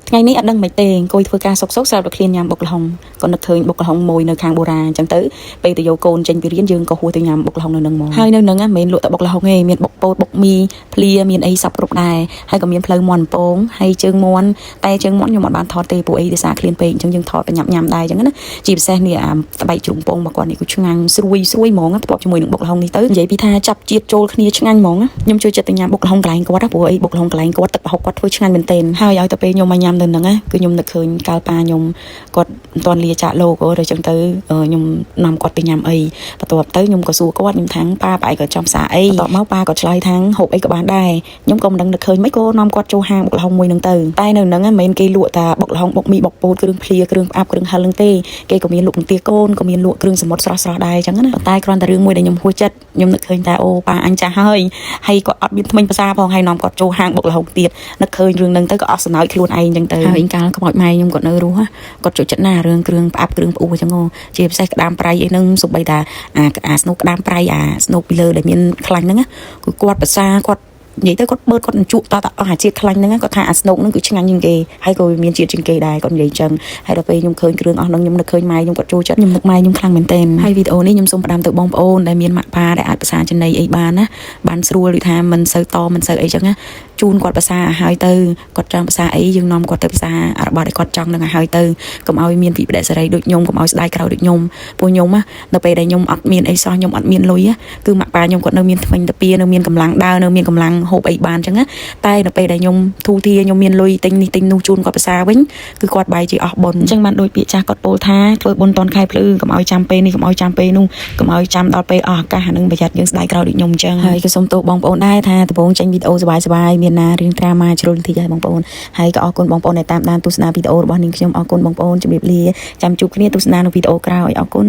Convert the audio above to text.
ថ្ងៃនេះអត់ដឹងមិនទេអង្គុយធ្វើការសុកស្រាប់តែឃ្លានញ៉ាំបុកល្ហុងក៏នឹកឃើញបុកល្ហុងមួយនៅខាងបូរាអញ្ចឹងទៅពេលទៅយកកូនចេញពីរៀនយើងក៏ហួសទៅញ៉ាំបុកល្ហុងនៅនឹងមកហើយនៅនឹងមិនមែនលក់តែបុកល្ហុងទេមានបុកពោតបុកមីភ្លាមានអីសពគ្រប់ដែរហើយក៏មានផ្លូវមាន់ពងហើយជើងមាន់តែជើងមាន់ខ្ញុំអត់បានថតទេពួកអីដោយសារឃ្លានពេកអញ្ចឹងយើងថតទៅញ៉ាំដែរអញ្ចឹងណាជាពិសេសនេះស្បែកជ្រូកពងរបស់គាត់នេះគឺឆ្ងាញ់ស្រួយហ្មងផ្ទាប់ជាមួយនឹងបុកល្ហុងនេះទៅនិយាយពីថាចាប់ជាតិចូលគ្នាឆ្ងាញ់ហ្មងខ្ញុំចូលចិត្តទៅញ៉ាំបុកល្ហុងកន្លែងគាត់ព្រោះអីបុកល្ហុងកន្លែងគាត់ទឹកប្រហុកគាត់ធ្វើឆ្ងាញ់មែនទែនហើយឲ្យទៅពេលខ្ញុំមកញ៉ាំទៅហ្នឹងគឺខ្ញុំនឹកឃើញកាលប៉ាខ្ញុំគាត់មិនទាន់លាចាក់លោកឬអញ្ចឹងទៅខ្ញុំនាំគាត់ទៅញ៉ាំអីបន្ទាប់ទៅខ្ញុំក៏សួរគាត់ខ្ញុំថាងប៉ាប្រហែលក៏ចំផ្សារអីបន្ទាប់មកប៉ាក៏ឆ្លើយថាងហូបអីក៏បានដែរខ្ញុំក៏មិនដឹងនឹកឃើញមិនក៏នាំគាត់ចូលហាងបុកល្ហុងមួយហ្នឹងទៅតែនៅហ្នឹងមិនមែនគេលក់តែបុកល្ហុងបុកមីបុកពោតគ្រឿងភ្លាគ្រឿងផ្អាប់គ្រឿងហិលហ្នឹងទេគេក៏មានលក់បន្ទាកូនក៏មានលក់គ្រឿងសមុទ្រស្រស់ៗដែរអញ្ចឹងណាតែគ្រាន់តែរឿងមួយដែលខ្ញុំហួសចិត្តខ្ញុំនឹកឃើញតែអូប៉ាអញចាស់ហើយគាត់អត់មានថ្មិញភាសាផងហើយនាំគាត់ចូលហាងបុកល្ហុងទៀតនឹកឃើញរឿងហ្នឹងទៅក៏អស់សំណើចខ្លួនឯងអញ្ចឹងទៅហើយកាលក្បោចម៉ែខ្ញុំគាត់នៅរស់គាត់ចូលចិត្តណារឿងគ្រឿងផ្អាប់គ្រឿងផ្អ៊ូអញ្ចឹងជាពិសេសក្តាមប្រៃអីហ្នឹងសូម្បីតែអាស្នូកក្តាមប្រៃស្នូកពីលើដែលមានខ្លាញ់ហ្នឹងគឺគាត់ភាសាគាត់និយាយទៅគាត់បើគាត់ជក់តអស់អាជាតិខ្លាញ់ហ្នឹងគាត់ថាអាស្នូកហ្នឹងគឺឆ្ងាញ់ជាងគេហើយក៏មានជាតិជាងគេដែរគាត់និយាយអញ្ចឹងហើយដល់ពេលខ្ញុំឃើញគ្រឿងអស់ហ្នឹងខ្ញុំនឹកឃើញម៉ែខ្ញុំគាត់ចូលចិត្តខ្ញុំនឹកម៉ែខ្ញុំខ្លាំងមែនទែនហើយវីដេអូនេះខ្ញុំសូមផ្ដាំទៅបងប្អូនដែលមានម៉ាក់ប៉ាដែលអាចភាសាចំណីអីបានណាបានស្រួលដូចថាមិនសូវតមិនសូវអីចឹងណាជូនគាត់ភាសាឲ្យហើយទៅគាត់ចង់ភាសាអីយើងនាំគាត់ទៅភាសារបស់ដែលគាត់ចង់នឹងឲ្យហើយទៅកុំឲ្យមានវិបដិសេរីដូចខ្ញុំកុំឲ្យស្ដាយក្រោយដូចខ្ញុំពួកខ្ញុំណាដល់ពេលដែលខ្ញុំអត់មានអីសោះខ្ញុំអត់មានលុយគឺម៉ាក់ប៉ាខ្ញុំគាត់នៅមានថ្មិញតាពីនៅមានកម្លាំងដើរនៅមានកម្លាំងហូបអីបានចឹងណាតែដល់ពេលដែលខ្ញុំធូរធារខ្ញុំមានលុយទិញនេះទិញនោះជូនគាត់ភាសាវិញគឺគាត់បាយជាអស់បុណ្យអញ្ចឹងបានដូចពាក្យចាស់គាត់ពោលថាធ្វើបុណ្យតនខែភ្លឺកុំឲ្យចាំពេលនេះកុំឲ្យចាំពេលនោះកុំឲ្យចាំដល់ពេលអស់ឱកាសអានឹងប្រយ័ត្នយើងស្ដាយក្រោយដូចខ្ញុំអញ្ចឹងហើយក៏សូមទោសបងប្អូនដែរថាដំបូងចេញវីដេអូសប្បាយៗមានណារឿងត្រាម៉ាជ្រុលបន្តិចហើយបងប្អូនហើយក៏អរគុណបងប្អូនដែលតាមដានទស្សនាវីដេអូរបស់នាងខ្ញុំអរគុណបងប្អូនជម្រាបលាចាំជួបគ្នាទស្សនានៅវីដេអូក្រោយអរគុណ